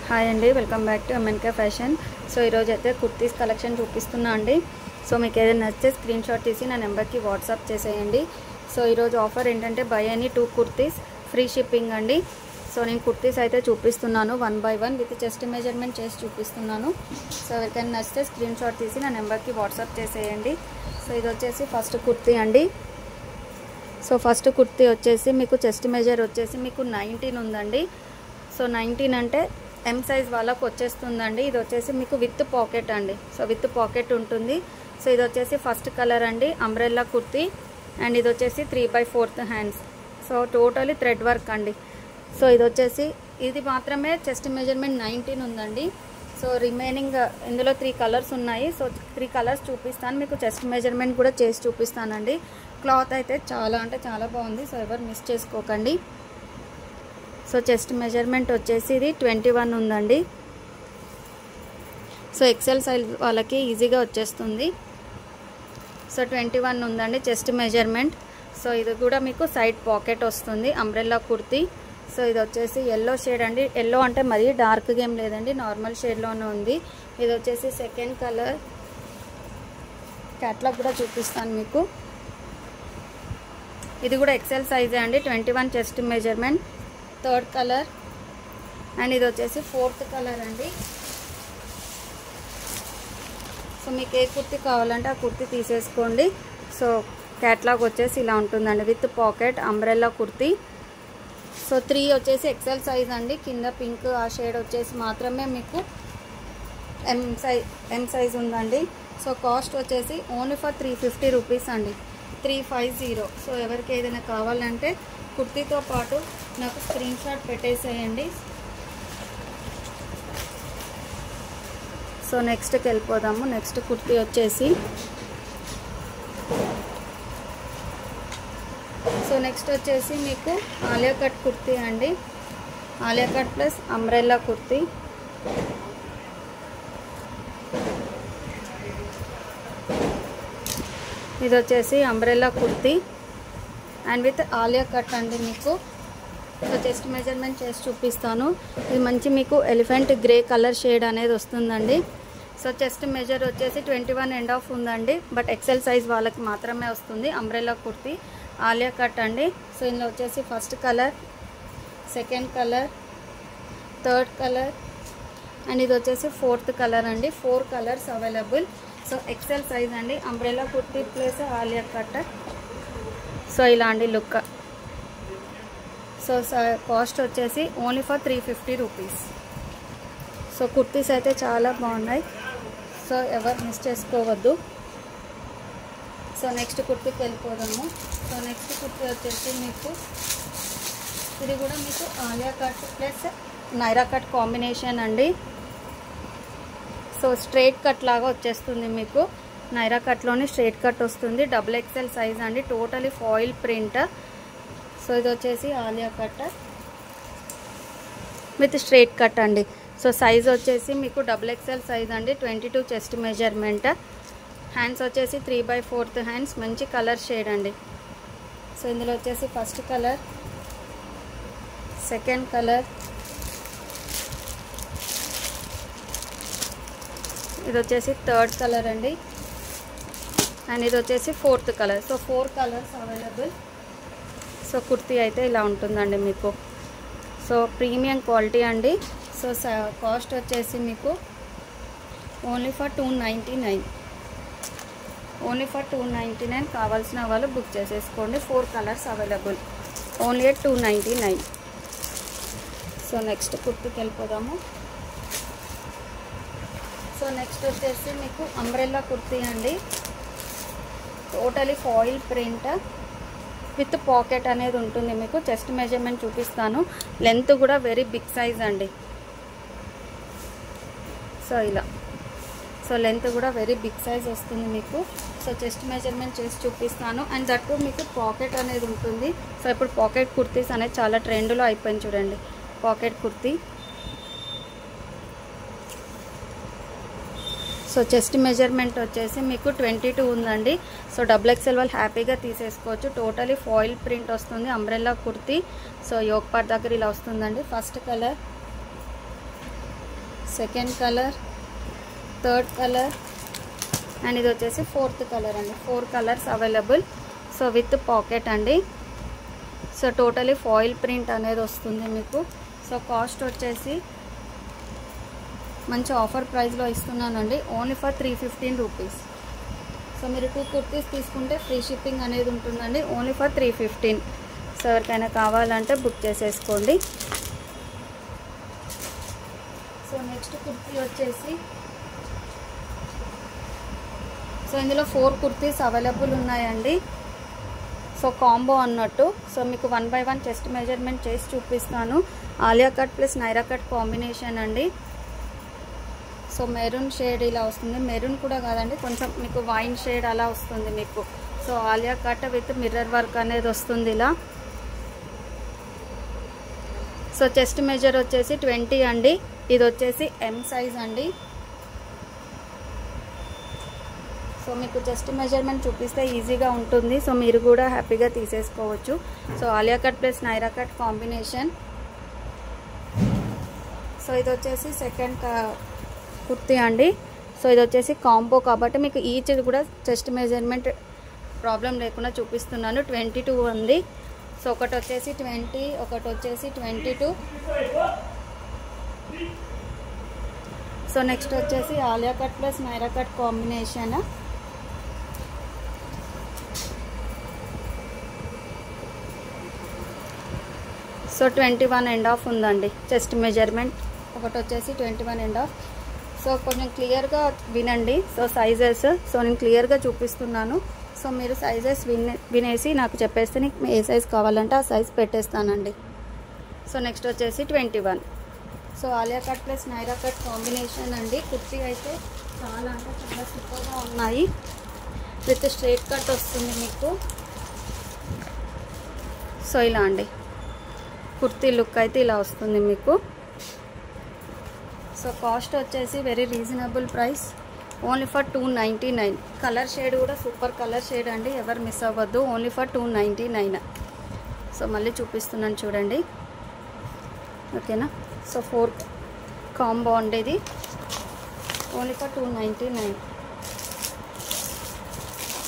Hi అండి, welcome back to MNK fashion. So ఈరోజు అయితే కుర్తీస్ కలెక్షన్ చూపిస్తున్నా అండి. సో మీకు ఏదైనా నచ్చితే స్క్రీన్ షాట్ తీసి నా నెంబర్కి వాట్సాప్ చేసేయండి. సో ఈరోజు ఆఫర్ ఏంటంటే by any 2 kurtis free shipping అండి. సో నేను కుర్తీస్ అయితే చూపిస్తున్నాను 1 by 1 విత్ చెస్ట్ మెజర్మెంట్ చేసి చూపిస్తున్నాను. సో ఎవరికైనా నచ్చితే స్క్రీన్ షాట్ తీసి నా నెంబర్కి వాట్సాప్ చేసేయండి. సో ఇది వచ్చేసి ఫస్ట్ కుర్తీ అండి. సో ఫస్ట్ కుర్తీ వచ్చేసి మీకు చెస్ట్ మెజర్ వచ్చేసి మీకు 19 ఉందండి. సో 19 అంటే ఎం సైజ్ వాళ్ళకు వచ్చేస్తుందండి. ఇది వచ్చేసి మీకు విత్ పాకెట్ అండి. సో విత్ పాకెట్ ఉంటుంది. సో ఇది వచ్చేసి ఫస్ట్ కలర్ అండి, అంబ్రెల్లా కుర్తీ. అండ్ ఇది వచ్చేసి 3/4 hands. So totally thread work అండి. సో ఇది వచ్చేసి ఇది మాత్రమే చెస్ట్ మెజర్మెంట్ 19 ఉందండి. సో రిమైనింగ్ ఇందులో 3 కలర్స్ ఉన్నాయి. సో 3 కలర్స్ చూపిస్తాను, మీకు చెస్ట్ మెజర్మెంట్ కూడా చేసి చూపిస్తానండి. క్లాత్ అయితే చాలా అంటే చాలా బాగుంది. సో ఎవరు మిస్ చేసుకోకండి. సో చెస్ట్ మెజర్మెంట్ వచ్చేసి ఇది 21 ఉందండి. సో ఎక్సెల్ సైజ్ వాళ్ళకి ఈజీగా వచ్చేస్తుంది. సో 21 ఉందండి చెస్ట్ మెజర్మెంట్. సో ఇది కూడా మీకు సైడ్ పాకెట్ వస్తుంది, అంబ్రెల్లా కుర్తీ. సో ఇది వచ్చేసి ఎల్లో షేడ్ అండి. ఎల్లో అంటే మరీ డార్క్గా ఏం లేదండి, నార్మల్ షేడ్లోనే ఉంది. ఇది వచ్చేసి సెకండ్ కలర్. క్యాట్లాగ్ కూడా చూపిస్తాను మీకు. ఇది కూడా ఎక్సెల్ సైజే అండి, 21 chest measurement. Third colour. And ఇది వచ్చేసి ఫోర్త్ కలర్ అండి. సో మీకు ఏ కుర్తీ కావాలంటే ఆ కుర్తీ తీసేసుకోండి. సో క్యాట్లాగ్ వచ్చేసి ఇలా ఉంటుందండి, with pocket umbrella kurti. So 3 వచ్చేసి ఎక్సెల్ సైజ్ అండి. కింద పింక్ ఆ షేడ్ వచ్చేసి మాత్రమే మీకు ఎం సైజ్ ఉందండి. సో కాస్ట్ వచ్చేసి ఓన్లీ ఫర్ 350 రూపీస్ అండి, 350. సో ఎవరికి ఏదైనా కావాలంటే కుర్తీతో పాటు నాకు స్క్రీన్ షాట్ పెట్టేసేయండి. సో నెక్స్ట్కి వెళ్ళిపోదాము. నెక్స్ట్ కుర్తీ వచ్చేసి నెక్స్ట్ వచ్చేసి మీకు ఆలియా కట్ కుర్తీ అండి. Alia cut plus umbrella kurti. ఇది వచ్చేసి umbrella kurti and with Alia cut అండి మీకు. సో చెస్ట్ మెజర్మెంట్ చేసి చూపిస్తాను. ఇది మంచి మీకు ఎలిఫెంట్ గ్రే కలర్ షేడ్ అనేది వస్తుందండి. సో చెస్ట్ మెజర్ వచ్చేసి 21.5 ఉందండి, బట్ ఎక్సెల్ సైజ్ వాళ్ళకి మాత్రమే వస్తుంది. అంబ్రెల్లా కుర్తీ ఆలియా కట్ అండి. సో ఇందులో వచ్చేసి first colour, second colour, third colour and ఇది వచ్చేసి ఫోర్త్ కలర్ అండి. 4 colours available. So XL size అండి, umbrella kurti plus Alia cut. So ఇలాంటి లుక్. సో కాస్ట్ వచ్చేసి only for 350 rupees. So kurtis అయితే చాలా బాగున్నాయి. సో ఎవరు మిస్ చేసుకోవద్దు. సో నెక్స్ట్ కుర్తీకి వెళ్ళిపోదాము. సో నెక్స్ట్ కుర్తీ వచ్చేసి మీకు ఇది కూడా మీకు Alia cut plus Naira cut combination అండి. సో స్ట్రైట్ కట్ లాగా వచ్చేస్తుంది మీకు. నైరా కట్లోని స్ట్రైట్ కట్ వస్తుంది. XXL సైజ్ అండి, టోటలీ ఫాయిల్ ప్రింట్. సో ఇది వచ్చేసి Alia cut with straight cut అండి. సో సైజ్ వచ్చేసి మీకు XXL సైజ్ అండి, 22 చెస్ట్ మెజర్మెంట్. హ్యాండ్స్ వచ్చేసి 3/4 హ్యాండ్స్. మంచి కలర్ షేడ్ అండి. సో ఇందులో వచ్చేసి ఫస్ట్ కలర్, సెకండ్ కలర్, ఇది వచ్చేసి థర్డ్ కలర్ అండి అండ్ ఇది వచ్చేసి fourth colour. So 4 colours available. So kurti అయితే ఇలా ఉంటుందండి మీకు. సో ప్రీమియం క్వాలిటీ అండి. సో కాస్ట్ వచ్చేసి మీకు ఓన్లీ ఫర్ 299. Only for 299. కావాల్సిన వాళ్ళు బుక్ చేసేసుకోండి. 4 colours available, only at 299. So next కుర్తీకి వెళ్ళిపోదాము. సో నెక్స్ట్ వచ్చేసి మీకు అంబ్రెల్లా కుర్తీ అండి, totally foil print with pocket అనేది ఉంటుంది మీకు. చెస్ట్ మెజర్మెంట్ చూపిస్తాను. లెంత్ కూడా వెరీ బిగ్ సైజ్ అండి. సో ఇలా. సో లెంత్ కూడా వెరీ బిగ్ సైజ్ వస్తుంది మీకు. సో చెస్ట్ మెజర్మెంట్ చేసి చూపిస్తాను. అండ్ దట్టు మీకు పాకెట్ అనేది ఉంటుంది. సో ఇప్పుడు పాకెట్ కుర్తీస్ అనేది చాలా ట్రెండ్లో అయిపోయింది చూడండి, pocket kurti. So chest measurement వచ్చేసి మీకు 22 ఉందండి. సో XXL వాళ్ళు హ్యాపీగా తీసేసుకోవచ్చు. టోటలీ ఫాయిల్ ప్రింట్ వస్తుంది, umbrella kurti. So yoke part దగ్గర ఇలా వస్తుందండి. First colour, second colour, third colour and ఇది వచ్చేసి ఫోర్త్ కలర్ అండి. 4 colours available. So with pocket అండి. సో టోటలీ ఫాయిల్ ప్రింట్ అనేది వస్తుంది మీకు. సో కాస్ట్ వచ్చేసి మంచి ఆఫర్ ప్రైస్లో ఇస్తున్నానండి, ఓన్లీ ఫర్ 315 రూపీస్. సో మీరు 2 కుర్తీస్ తీసుకుంటే ఫ్రీ షిప్పింగ్ అనేది ఉంటుందండి, ఓన్లీ ఫర్ 315. సో ఎవరికైనా కావాలంటే బుక్ చేసేసుకోండి. సో నెక్స్ట్ కుర్తీ వచ్చేసి, సో ఇందులో 4 కుర్తీస్ అవైలబుల్ ఉన్నాయండి. సో కాంబో అన్నట్టు. సో మీకు 1 by 1 చెస్ట్ మెజర్మెంట్ చేసి చూపిస్తాను. Alia cut plus Naira cut combination అండి. సో మెరూన్ షేడ్ ఇలా వస్తుంది, మెరూన్ కూడా కాదండి, కొంచెం మీకు వైన్ షేడ్ అలా వస్తుంది మీకు. So Alia cut with mirror work అనేది వస్తుంది ఇలా. సో చెస్ట్ మెజర్ వచ్చేసి 20 అండి. ఇది వచ్చేసి M సైజ్ అండి. సో మీకు చెస్ట్ మెజర్మెంట్ చూపిస్తే ఈజీగా ఉంటుంది, సో మీరు కూడా హ్యాపీగా తీసేసుకోవచ్చు. So Alia cut plus Naira cut combination. So ఇది వచ్చేసి సెకండ్ కుర్తీ అండి. సో ఇది వచ్చేసి కాంబో కాబట్టి మీకు ఈచ్ కూడా చెస్ట్ మెజర్మెంట్ ప్రాబ్లం లేకుండా చూపిస్తున్నాను. 22 ఉంది. సో ఒకటి వచ్చేసి 20, ఒకటి వచ్చేసి 22. సో నెక్స్ట్ వచ్చేసి Alia cut plus Naira cut combination. So 21.5 ఉందండి చెస్ట్ మెజర్మెంట్. ఒకటి వచ్చేసి 21.5. సో కొంచెం క్లియర్గా వినండి. సో సైజెస్, సో నేను క్లియర్గా చూపిస్తున్నాను. సో మీరు సైజెస్ వినేసి నాకు చెప్పేస్తే నీకు ఏ సైజ్ కావాలంటే ఆ సైజ్ పెట్టేస్తానండి. సో నెక్స్ట్ వచ్చేసి 21. So Alia cut plus Naira cut combination అండి. కుర్తీ అయితే చాలా అంటే చాలా సూపర్గా ఉన్నాయి. విత్ స్ట్రైట్ కట్ వస్తుంది మీకు. సో ఇలా అండి కుర్తీ లుక్ అయితే ఇలా వస్తుంది మీకు. సో కాస్ట్ వచ్చేసి very reasonable price, only for 299. Colour shade కూడా సూపర్ కలర్ షేడ్ అండి, ఎవరు మిస్ అవ్వద్దు. Only for 299. సో మళ్ళీ చూపిస్తున్నాను చూడండి, ఓకేనా. సో 4 కాంబో అండి ఇది, ఓన్లీ ఫర్ 299.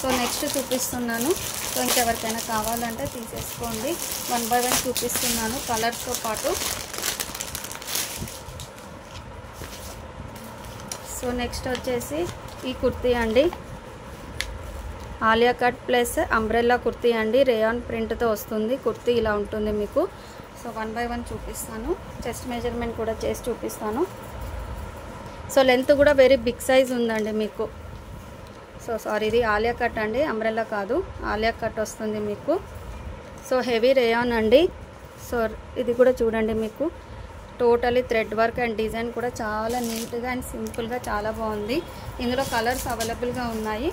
సో నెక్స్ట్ చూపిస్తున్నాను. సో ఇంకెవరికైనా కావాలంటే తీసేసుకోండి. 1 by 1 చూపిస్తున్నాను కలర్స్తో పాటు. సో నెక్స్ట్ వచ్చేసి ఈ కుర్తీ అండి, Alia cut plus umbrella kurti అండి. రేయాన్ ప్రింట్తో వస్తుంది కుర్తీ, ఇలా ఉంటుంది మీకు. సో 1 by 1 చూపిస్తాను, చెస్ట్ మెజర్మెంట్ కూడా చేసి చూపిస్తాను. సో లెంత్ కూడా వెరీ బిగ్ సైజ్ ఉందండి మీకు. సో సారీ, ఇది ఆలియా కట్ అండి, అంబ్రెల్లా కాదు, ఆలియా కట్ వస్తుంది మీకు. సో హెవీ రేయాన్ అండి. సో ఇది కూడా చూడండి మీకు totally thread work and design కూడా చాలా నీట్గా అండ్ సింపుల్గా చాలా బాగుంది. ఇందులో కలర్స్ అవైలబుల్గా ఉన్నాయి.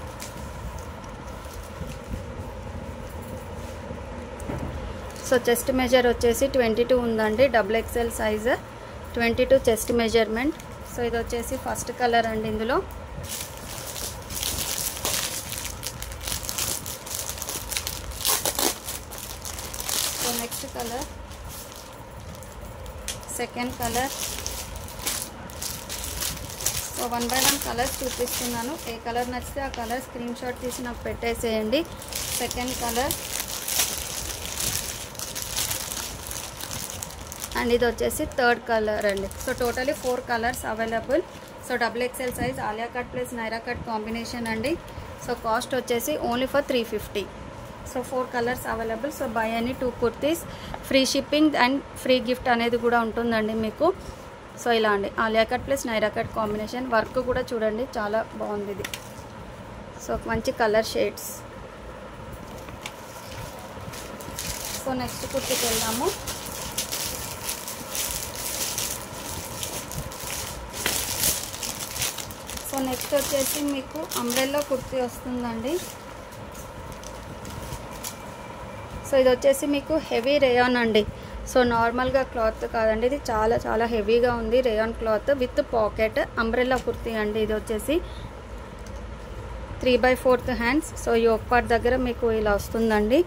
సో చెస్ట్ మెజర్ వచ్చేసి 22 ఉందండి, XXL size, 22 chest measurement. So ఇది వచ్చేసి ఫస్ట్ కలర్ అండి ఇందులో. So next colour, second colour. So 1 by 1 colours చూపిస్తున్నాను, ఏ కలర్ నచ్చితే ఆ కలర్ స్క్రీన్ షాట్ తీసి నాకు పెట్టేసేయండి. సెకండ్ కలర్ అండ్ ఇది వచ్చేసి థర్డ్ కలర్ అండి. So totally 4 colours available. So XXL size Alia cut plus Naira cut combination అండి. సో కాస్ట్ వచ్చేసి only for 350. So 4 colours available. So buy any 2 kurtis free shipping and free gift అనేది కూడా ఉంటుందండి మీకు. So ఇలా అండి Alia cut plus Naira cut combination. Work కూడా చూడండి చాలా బాగుంది ఇది. సో మంచి కలర్ షేడ్స్. సో నెక్స్ట్ కుర్తీకి వెళ్దాము. సో నెక్స్ట్ వచ్చేసి మీకు అంబ్రెల్లా కుర్తీ వస్తుందండి. సో ఇది వచ్చేసి మీకు హెవీ రేయాన్ అండి. సో నార్మల్గా క్లాత్ కాదండి, ఇది చాలా చాలా హెవీగా ఉంది rayon cloth with pocket umbrella kurti అండి. ఇది వచ్చేసి 3/4 హ్యాండ్స్. సో యోక్ పార్ట్ దగ్గర మీకు ఇలా వస్తుందండి.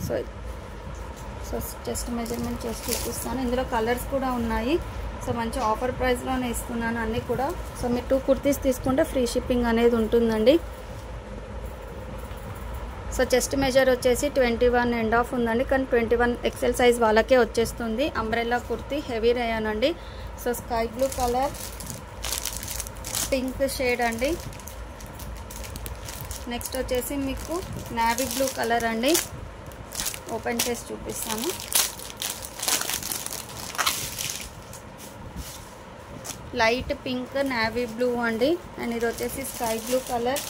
సో చెస్ట్ మెజర్మెంట్ చేసి చూపిస్తాను. ఇందులో కలర్స్ కూడా ఉన్నాయి. సో మంచి ఆఫర్ ప్రైస్లోనే ఇస్తున్నాను అన్నీ కూడా. సో మీరు 2 కుర్తీస్ తీసుకుంటే ఫ్రీ షిప్పింగ్ అనేది ఉంటుందండి. సో చెస్ట్ మెజర్ వచ్చేసి 21.5 ఉందండి, కానీ 21 ఎక్సెల్ సైజ్ వాళ్ళకే వచ్చేస్తుంది. అంబ్రెల్లా కుర్తీ హెవీ రేయాన్ అండి. So sky blue colour, pink shade అండి. నెక్స్ట్ వచ్చేసి మీకు నేవీ బ్లూ కలర్ అండి. ఓపెన్ చేసి చూపిస్తాను. లైట్ పింక్ నేవీ బ్లూ అండి. అండ్ ఇది వచ్చేసి స్కై బ్లూ కలర్.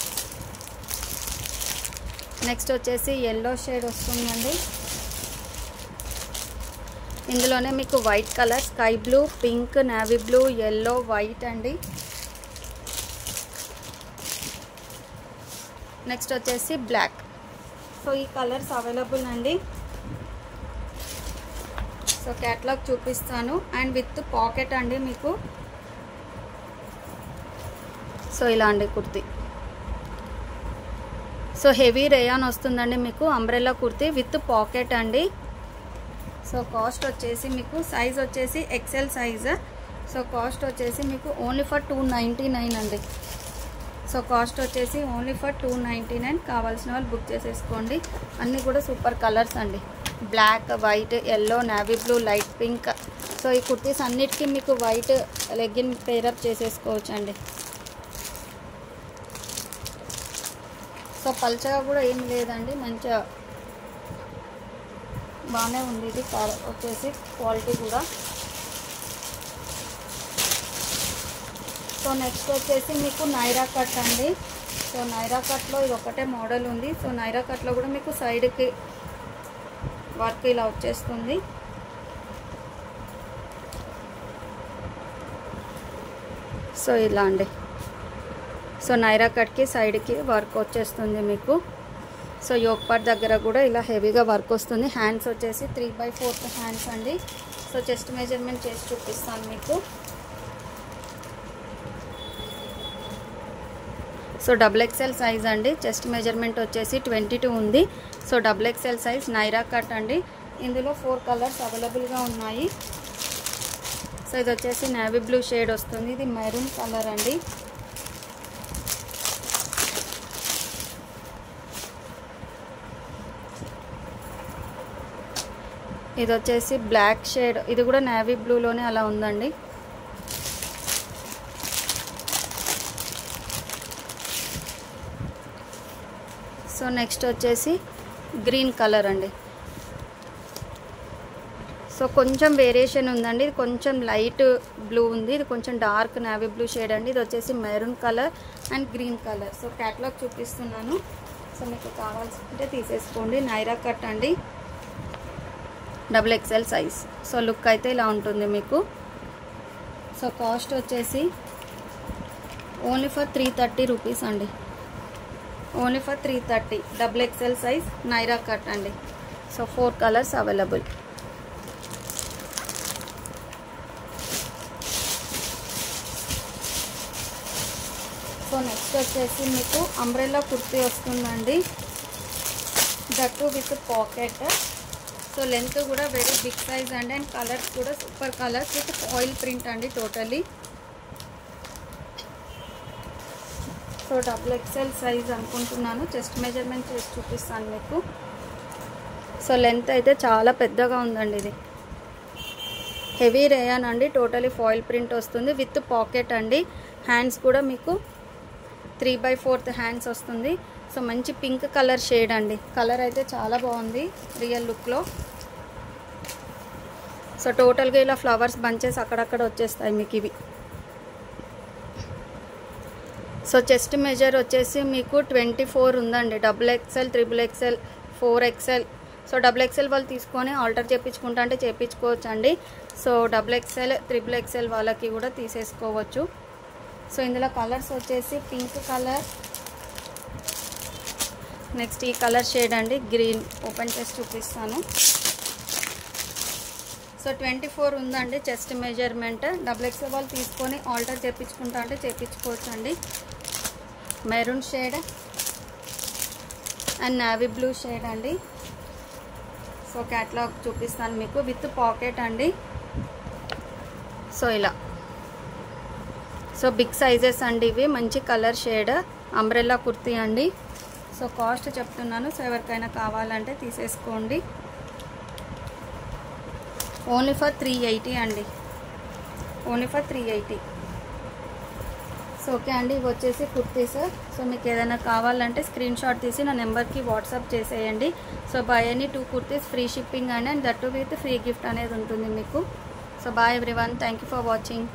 నెక్స్ట్ వచ్చేసి ఎల్లో షేడ్ వస్తుందండి. ఇందులోనే మీకు white colour, sky blue, pink, navy blue, yellow, white అండి. నెక్స్ట్ వచ్చేసి బ్లాక్. సో ఈ కలర్స్ అవైలబుల్ అండి. సో క్యాటలాగ్ చూపిస్తాను. అండ్ విత్ పాకెట్ అండి మీకు. సో ఇలా అండి కుర్తీ. సో హెవీ రేయాన్ వస్తుందండి మీకు. అంబ్రెల్లా కుర్తీ విత్ పాకెట్ అండి. సో కాస్ట్ వచ్చేసి మీకు సైజ్ వచ్చేసి ఎక్సెల్ సైజ్. సో కాస్ట్ వచ్చేసి మీకు ఓన్లీ ఫర్ 299 అండి. సో కాస్ట్ వచ్చేసి ఓన్లీ ఫర్ 299. కావాల్సిన వాళ్ళు బుక్ చేసేసుకోండి. అన్నీ కూడా సూపర్ కలర్స్ అండి. Black, white, yellow, navy blue, light pink. So ఈ కుర్తీస్ అన్నిటికీ మీకు వైట్ లెగ్గిన్ పేరప్ చేసేసుకోవచ్చు అండి. సో పల్చగా కూడా ఏం లేదండి, మంచిగా బాగానే ఉంది. ఇది వచ్చేసి క్వాలిటీ కూడా. సో నెక్స్ట్ వచ్చేసి మీకు నైరా కట్ అండి. సో నైరా కట్లో ఇది ఒకటే మోడల్ ఉంది. సో నైరా కట్లో కూడా మీకు సైడ్కి వర్క్ ఇలా వచ్చేస్తుంది. సో ఇలా అండి. సో నైరా కట్కి సైడ్కి వర్క్ వచ్చేస్తుంది మీకు. సో యోక్ పార్ట్ దగ్గర కూడా ఇలా హెవీగా వర్క్ వస్తుంది. హ్యాండ్స్ వచ్చేసి 3/4 హ్యాండ్స్ అండి. సో చెస్ట్ మెజర్మెంట్ చేసి చూపిస్తాను మీకు. సో XXL సైజ్ అండి. చెస్ట్ మెజర్మెంట్ వచ్చేసి 22 ఉంది. So XXL size Naira cut అండి. ఇందులో 4 కలర్స్ అవైలబుల్గా ఉన్నాయి. సో ఇది వచ్చేసి నేవీ బ్లూ షేడ్ వస్తుంది. ఇది మెరూన్ కలర్ అండి. ఇది వచ్చేసి బ్లాక్ షేడ్. ఇది కూడా నేవీ బ్లూలోనే అలా ఉందండి. సో నెక్స్ట్ వచ్చేసి గ్రీన్ కలర్ అండి. సో కొంచెం వేరియేషన్ ఉందండి. ఇది కొంచెం లైట్ బ్లూ ఉంది, ఇది కొంచెం డార్క్ నేవీ బ్లూ షేడ్ అండి. ఇది వచ్చేసి maroon colour and green colour. So catalogue చూపిస్తున్నాను. సో మీకు కావాల్సింటే తీసేసుకోండి. నైరా కట్ అండి, XXL సైజ్. సో లుక్ అయితే ఇలా ఉంటుంది మీకు. సో కాస్ట్ వచ్చేసి ఓన్లీ ఫర్ 330 రూపీస్ అండి. Only for 330. XXL size Naira cut అండి. So 4 colours available. So next వచ్చేసి మీకు అంబ్రెల్లా కుర్తీ వస్తుందండి. That with pocket. So length కూడా వెరీ బిగ్ సైజ్ అండి. అండ్ కలర్స్ కూడా super colours with oil print అండి టోటలీ. సో XXL సైజ్ అనుకుంటున్నాను. చెస్ట్ మెజర్మెంట్ చేసి చూపిస్తాను మీకు. సో లెంత్ అయితే చాలా పెద్దగా ఉందండి. ఇది హెవీ రేయాన్ అండి. టోటలీ ఫాయిల్ ప్రింట్ వస్తుంది విత్ పాకెట్ అండి. హ్యాండ్స్ కూడా మీకు 3/4 హ్యాండ్స్ వస్తుంది. సో మంచి పింక్ కలర్ షేడ్ అండి. కలర్ అయితే చాలా బాగుంది రియల్ లుక్లో. సో టోటల్గా ఇలా ఫ్లవర్స్ బంచెస్ అక్కడక్కడ వచ్చేస్తాయి మీకు ఇవి. సో చెస్ట్ మెజర్ వచ్చేసి మీకు 24 ఉందండి. XXL, XXL, 4XL. So XXL వాళ్ళు తీసుకొని ఆల్టర్ చేయించుకుంటా అంటే చేయించుకోవచ్చు అండి. సో XXL, XXL వాళ్ళకి కూడా తీసేసుకోవచ్చు. సో ఇందులో కలర్స్ వచ్చేసి పింక్ కలర్, నెక్స్ట్ ఈ కలర్ షేడ్ అండి గ్రీన్. ఓపెన్ చేసి చూపిస్తాను. సో 24 ఉందండి చెస్ట్ మెజర్మెంట్. XXL వాళ్ళు తీసుకొని ఆల్టర్ చేయించుకుంటా అంటే చేయించుకోవచ్చు అండి. Maroon shade and navy blue shade అండి. సో క్యాటలాగ్ చూపిస్తాను మీకు విత్ పాకెట్ అండి. సో ఇలా, సో బిగ్ సైజెస్ అండి ఇవి, మంచి కలర్ షేడ్ అంబ్రెల్లా కుర్తీ అండి. సో కాస్ట్ చెప్తున్నాను, సో ఎవరికైనా కావాలంటే తీసేసుకోండి. ఓన్లీ ఫర్ 380 అండి, ఓన్లీ ఫర్ 380. సో ఓకే అండి, ఇవి వచ్చేసి కుర్తీస్. సో మీకు ఏదైనా కావాలంటే స్క్రీన్ షాట్ తీసి నా నెంబర్కి వాట్సాప్ చేసేయండి. So buy any 2 kurtis free shipping and that too with free gift అనేది ఉంటుంది మీకు. So bye everyone, thank you for watching.